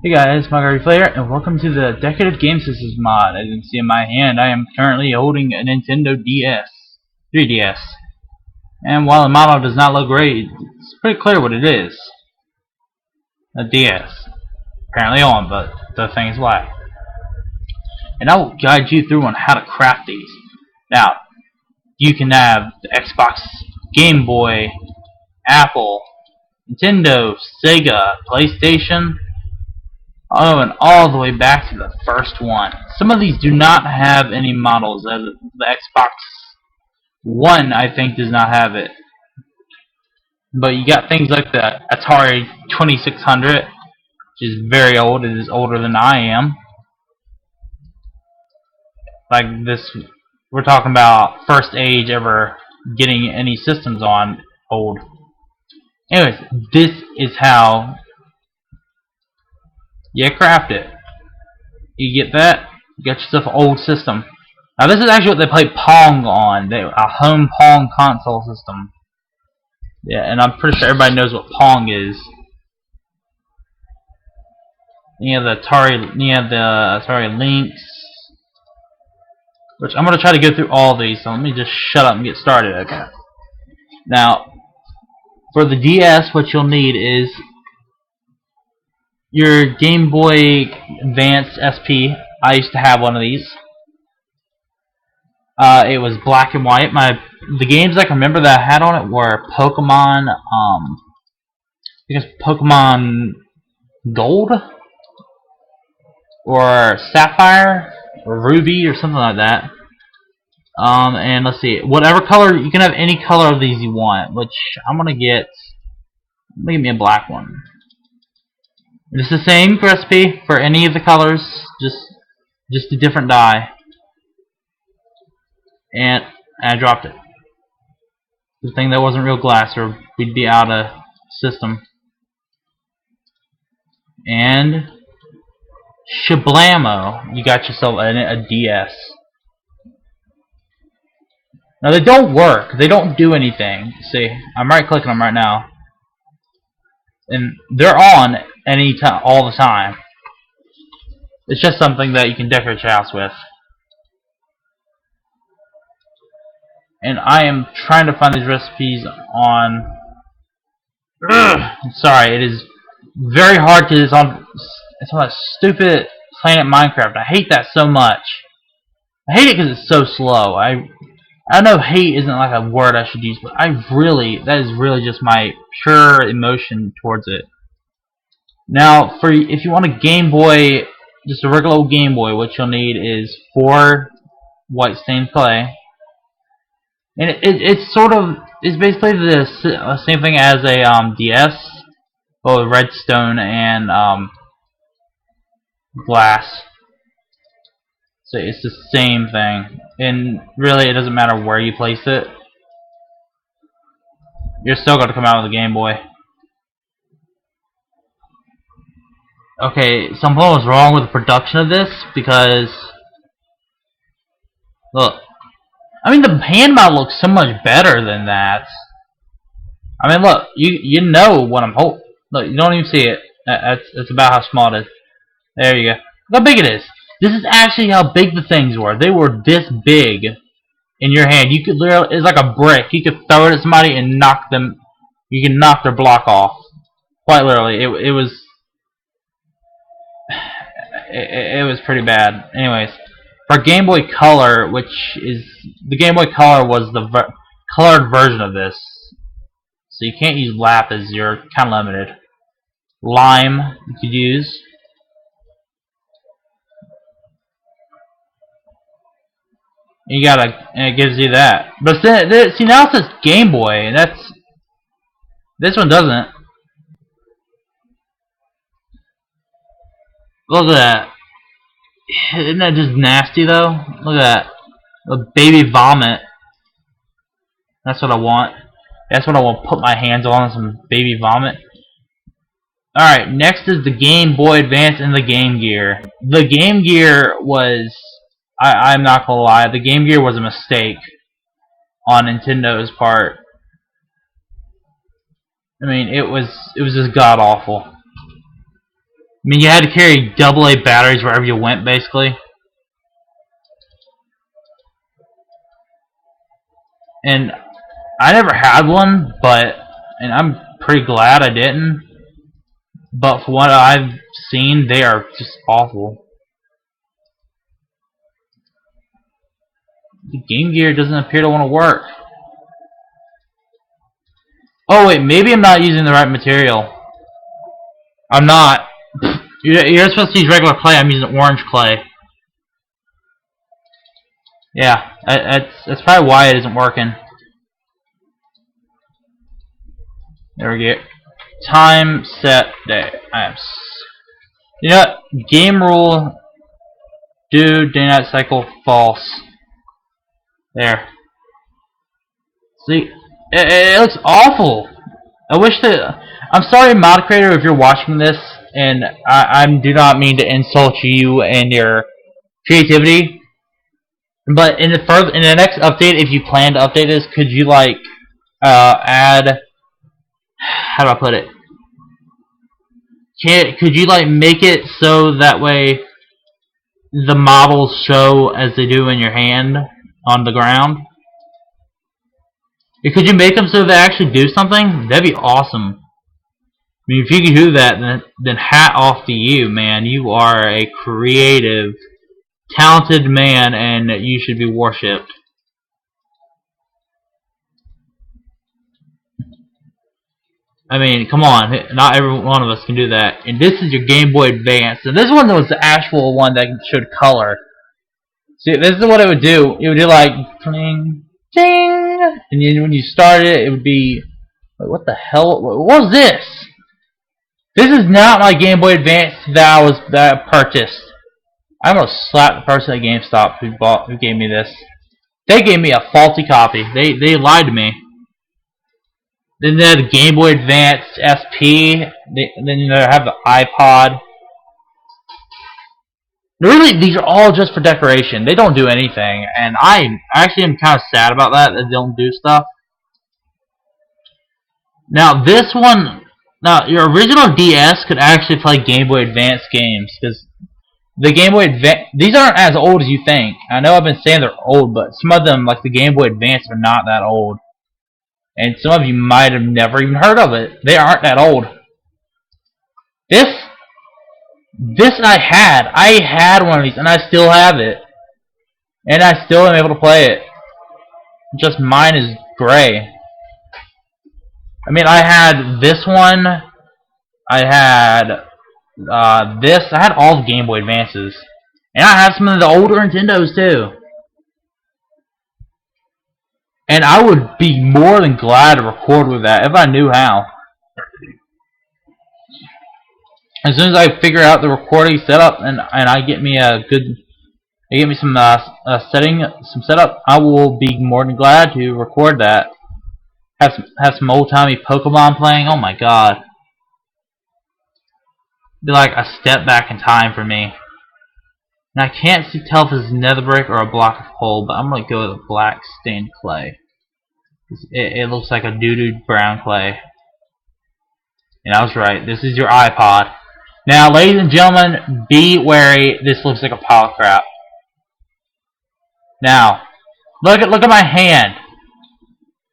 Hey guys, Margaret Player, and welcome to the Decorative GameSystems mod. As you can see in my hand, I am currently holding a Nintendo DS, 3DS. And while the model does not look great, it's pretty clear what it is. A DS. Apparently on, but the thing is black. And I will guide you through on how to craft these. Now, you can have the Xbox, Game Boy, Apple, Nintendo, Sega, PlayStation, and all the way back to the first one. Some of these do not have any models. The Xbox One, I think, does not have it. But you got things like the Atari 2600, which is very old. It is older than I am. Like this, we're talking about first age ever getting any systems on old. Anyways, this is how you craft it. You get that, you got yourself an old system. Now this is actually what they play Pong on, a home Pong console system. Yeah, and I'm pretty sure everybody knows what Pong is. You have the Atari Lynx, which I'm going to try to go through all these, so let me just shut up and get started, okay? Now, for the DS, what you'll need is your Game Boy Advance SP. I used to have one of these. It was black and white. The games I can remember that I had on it were Pokemon, I guess Pokemon Gold, or Sapphire, or Ruby, or something like that. And let's see, whatever color, you can have any color of these you want, which I'm gonna get me a black one. It's the same recipe for any of the colors, just a different dye. And I dropped it. The thing that wasn't real glass, or we'd be out of system. And shablamo, you got yourself a DS. Now they don't work. They don't do anything. See, I'm right clicking them right now, and they're on any time, all the time. It's just something that you can decorate your house with. And I am trying to find these recipes on. Sorry, it is very hard because it's on that stupid Planet Minecraft. I hate that so much. I hate it because it's so slow. I know hate isn't like a word I should use, but that is really just my pure emotion towards it. Now, if you want a Game Boy, just a regular old Game Boy, what you'll need is 4 white stained clay. And it's basically the same thing as a DS, but with redstone and glass. So it's the same thing, and really it doesn't matter where you place it. You're still going to come out with a Game Boy. Okay, something was wrong with the production of this because look. I mean, the hand model looks so much better than that. I mean, look, you know what I'm holding. Look, you don't even see it. That's about how small it is. There you go. Look how big it is. This is actually how big the things were. They were this big in your hand. You could literally, it's like a brick. You could throw it at somebody and knock them. You can knock their block off. Quite literally, it was pretty bad. Anyways. For Game Boy Color, the Game Boy Color was the colored version of this, so you can't use lapis. You're kind of limited. Lime you could use. And it gives you that. But see, now it says Game Boy, and this one doesn't. Look at that. Isn't that just nasty though? Look at that. A baby vomit. That's what I want. That's what I want to put my hands on, some baby vomit. Alright, next is the Game Boy Advance and the Game Gear. The Game Gear was, I'm not gonna lie, the Game Gear was a mistake on Nintendo's part. I mean, it was just god awful. mean, you had to carry AA batteries wherever you went, basically. And I never had one, and I'm pretty glad I didn't. But for what I've seen, they are just awful. The Game Gear doesn't appear to want to work. Oh wait, maybe I'm not using the right material. I'm not. You're supposed to use regular clay. I'm using orange clay. Yeah, that's probably why it isn't working. There we go. Time set day. You know what? Game rule. Do day night cycle false. There. See, it looks awful. I wish that. I'm sorry, mod creator, if you're watching this, and I do not mean to insult you and your creativity. But in the next update, if you plan to update this, could you like add? How do I put it? Could you like make it so that way the models show as they do in your hand on the ground? Could you make them so they actually do something? That'd be awesome. I mean, if you could do that, then hat off to you, man. You are a creative, talented man, and you should be worshipped. I mean, come on. Not every one of us can do that. And this is your Game Boy Advance. And this one was the actual one that showed color. See, this is what it would do. It would do like, cling, ding. And then when you started it, it would be, wait, what the hell? What was this? This is not my Game Boy Advance that I purchased. I'm gonna slap the person at GameStop who gave me this. They gave me a faulty copy. They lied to me. Then they had the Game Boy Advance SP. Then they have the iPod. Really, these are all just for decoration. They don't do anything, and I actually am kind of sad about that. They don't do stuff. Now this one. Now, your original DS could actually play Game Boy Advance games, because the Game Boy Advance, these aren't as old as you think. I know I've been saying they're old, but some of them, like the Game Boy Advance, are not that old. And some of you might have never even heard of it. They aren't that old. This I had one of these, and I still have it. And I still am able to play it. Just mine is gray. I mean, I had this one. I had this. I had all the Game Boy Advances. And I have some of the older Nintendos, too. And I would be more than glad to record with that if I knew how. As soon as I figure out the recording setup and I get me some some setup, I will be more than glad to record that. Have some old timey Pokemon playing. Oh my god, be like a step back in time for me. And I can't tell if it's nether brick or a block of coal, but I'm gonna go with a black stained clay. It looks like a doo-doo brown clay. And I was right. This is your iPod. Now, ladies and gentlemen, be wary. This looks like a pile of crap. Now, look at my hand.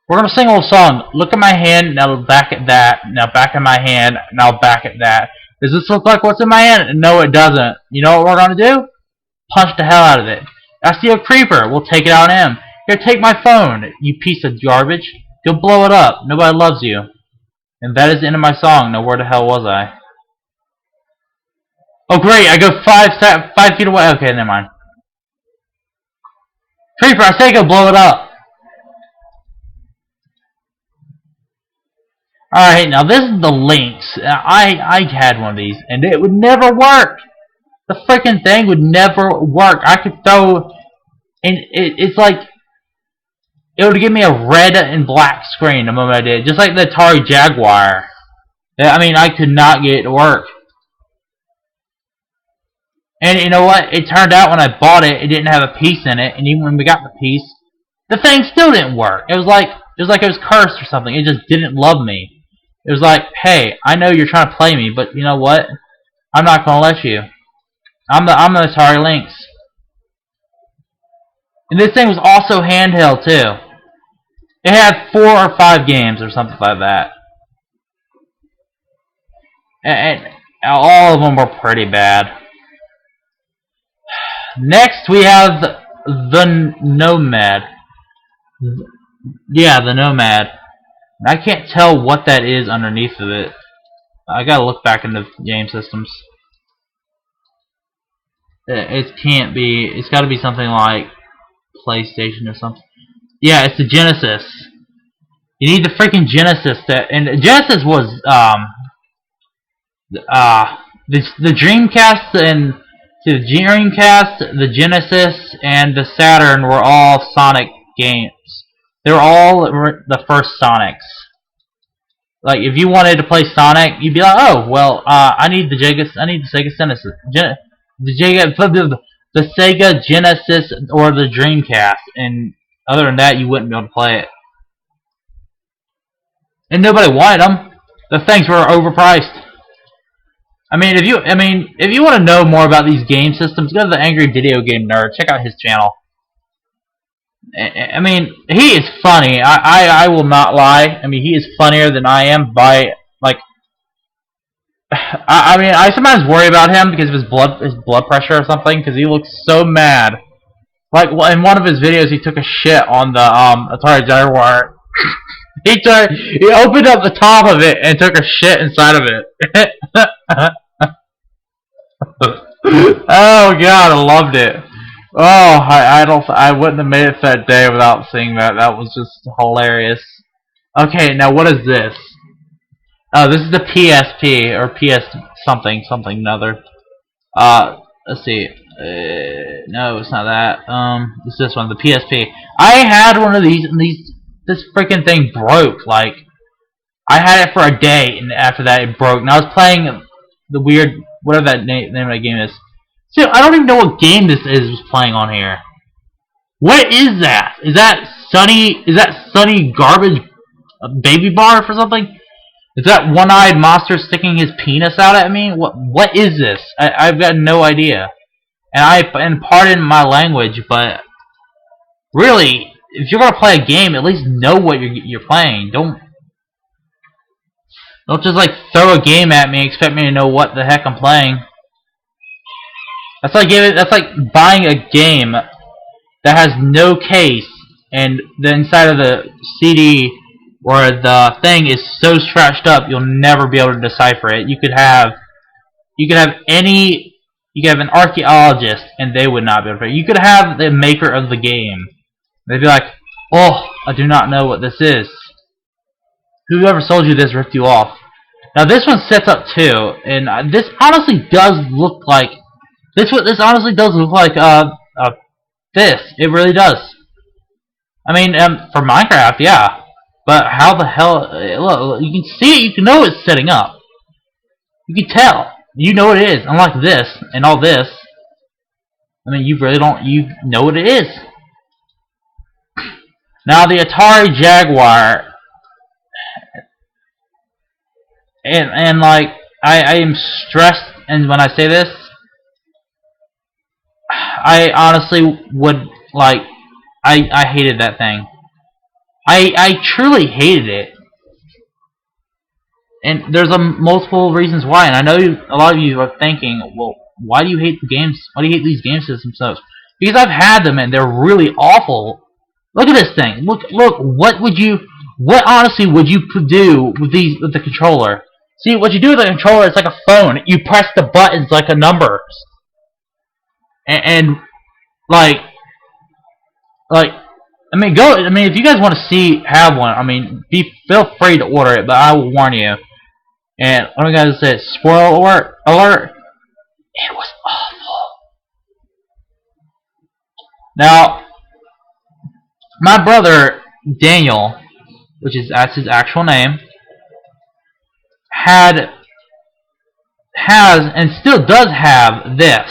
We're gonna sing a little song. Look at my hand. Now back at that. Now back at my hand. Now back at that. Does this look like what's in my hand? No, it doesn't. You know what we're gonna do? Punch the hell out of it. I see a creeper. We'll take it out on him. Here, take my phone, you piece of garbage. Go blow it up. Nobody loves you. And that is the end of my song. Now where the hell was I? Oh great, I go 5 feet away. Okay, never mind. Creeper, I say go blow it up. Alright, now this is the Lynx. I had one of these, and it would never work. The freaking thing would never work. I could throw, and it's like, it would give me a red and black screen the moment I did, just like the Atari Jaguar. I mean, I could not get it to work. And you know what? It turned out when I bought it, it didn't have a piece in it, and even when we got the piece, the thing still didn't work. It was like it was cursed or something. It just didn't love me. It was like, hey, I know you're trying to play me, but you know what? I'm not gonna let you. I'm the Atari Lynx. And this thing was also handheld too. It had 4 or 5 games or something like that. And all of them were pretty bad. Next we have the Nomad. Yeah, the Nomad. I can't tell what that is underneath of it. I gotta look back into game systems. It can't be. It's gotta be something like PlayStation or something. Yeah, it's the Genesis. You need the freaking Genesis. And Genesis was the Dreamcast and the Dreamcast, the Genesis, and the Saturn were all Sonic games. They were all the first Sonics. Like if you wanted to play Sonic, you'd be like, oh well, I need the Sega Genesis, the Sega Genesis or the Dreamcast, and other than that, you wouldn't be able to play it. And nobody wanted them. The things were overpriced. I mean, if you want to know more about these game systems, go to the Angry Video Game Nerd. Check out his channel. I mean, he is funny. I will not lie. I mean, he is funnier than I am by like. I mean, I sometimes worry about him because of his blood pressure or something. Because he looks so mad. Like in one of his videos, he took a shit on the Atari Jaguar. He opened up the top of it and took a shit inside of it. Oh god, I loved it. Oh, I wouldn't have made it that day without seeing that. That was just hilarious. Okay, now what is this? Oh, this is the PSP or PS something another. Let's see. No, it's not that. It's this one, the PSP. I had one of these, and this freaking thing broke. Like, I had it for a day, and after that, it broke. And I was playing the weird, whatever that name of that game is. So I don't even know what game this was playing on here. What is that? Is that Sunny Garbage Baby Bar for something? Is that one-eyed monster sticking his penis out at me? What is this? I've got no idea. And pardon my language, but really, if you're gonna play a game, at least know what you're playing. Don't just like throw a game at me and expect me to know what the heck I'm playing. That's like buying a game that has no case and the inside of the CD or the thing is so scratched up you'll never be able to decipher it. You could have an archaeologist and they would not be able to. You could have the maker of the game. They'd be like, "Oh, I do not know what this is. Whoever sold you this ripped you off." Now this one sets up too, and this honestly does look like this honestly does look like this. It really does. I mean, for Minecraft, yeah. But how the hell? Look, you can see it. You can know it's setting up. You can tell. You know what it is. Unlike this and all this. I mean, you really don't. You know what it is. Now the Atari Jaguar, and like I am stressed, and when I say this, I honestly would like. I hated that thing. I truly hated it. And there's multiple reasons why, and I know a lot of you are thinking, well, why do you hate the games? Why do you hate these game systems so much? Because I've had them and they're really awful. Look at this thing. Look. What honestly would you do with the controller? See, what you do with the controller is like a phone. You press the buttons like a numbers, and like. I mean, if you guys want to have one, I mean, feel free to order it, but I will warn you. And what am I gonna say? Spoiler alert! It was awful. Now, my brother Daniel, that's his actual name, has and still does have this.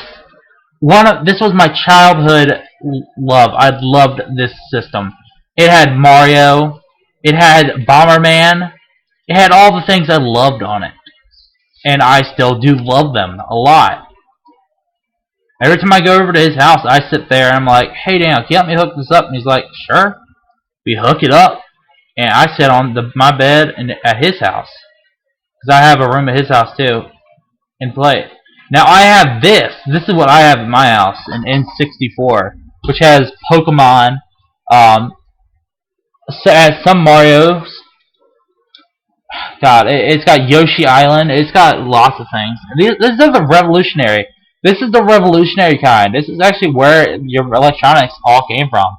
This was my childhood love. I loved this system. It had Mario. It had Bomberman. It had all the things I loved on it. and I still do love them a lot. Every time I go over to his house, I sit there and I'm like, "Hey Dan, can you help me hook this up?" And he's like, "Sure." We hook it up, and I sit on my bed at his house, because I have a room at his house too, and play it. Now I have this. This is what I have in my house, an N64, which has Pokemon, has some Mario's. God, it's got Yoshi Island. It's got lots of things. This is the revolutionary. This is the revolutionary kind. This is actually where your electronics all came from.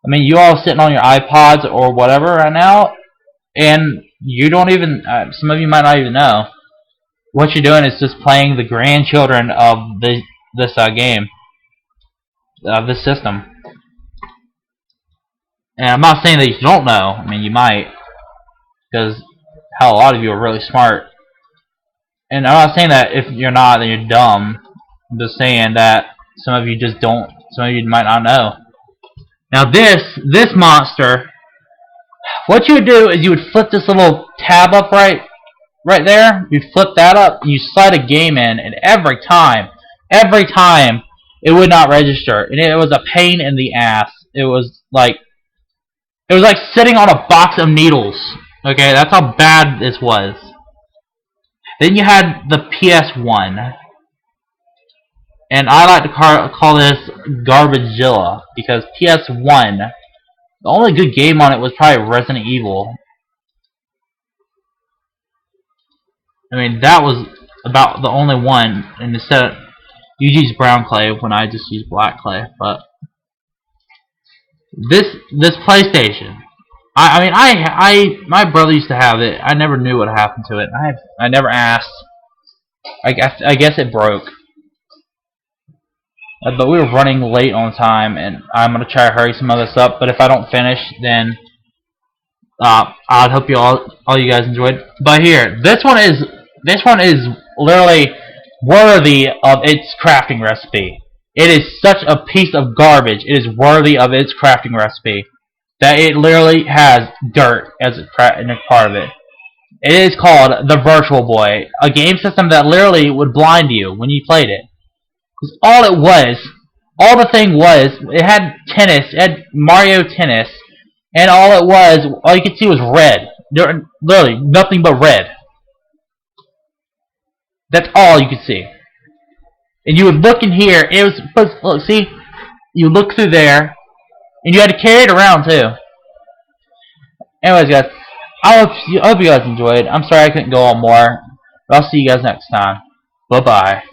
I mean, you all sitting on your iPods or whatever right now, and you don't even, some of you might not even know. What you're doing is just playing the grandchildren of this game, of this system. And I'm not saying that you don't know. I mean, you might, because hell, a lot of you are really smart. And I'm not saying that if you're not, then you're dumb. I'm just saying that some of you just don't. Some of you might not know. Now this monster, what you would do is you would flip this little tab up right there. You'd flip that up, and you slide a game in, and every time, it would not register, and it was a pain in the ass. It was like sitting on a box of needles. Okay, that's how bad this was. Then you had the PS1. And I like to call this Garbagezilla, because PS1, the only good game on it was probably Resident Evil. I mean, that was about the only one, and instead of, you use brown clay when I just use black clay. But this PlayStation, my brother used to have it. I never knew what happened to it. I never asked. I guess it broke. But we were running late on time, and I'm gonna try to hurry some of this up. But if I don't finish, then I hope all you guys enjoyed. But here, this one is literally worthy of its crafting recipe. It is such a piece of garbage. It is worthy of its crafting recipe that it literally has dirt as a part of it. It is called the Virtual Boy, a game system that literally would blind you when you played it. All the thing was, it had tennis, it had Mario Tennis, and all you could see was red. Literally, nothing but red. That's all you could see. And you would look in here, it was supposed to, look, see? You look through there, and you had to carry it around too. Anyways guys, I hope you guys enjoyed. I'm sorry I couldn't go on more, but I'll see you guys next time. Bye-bye.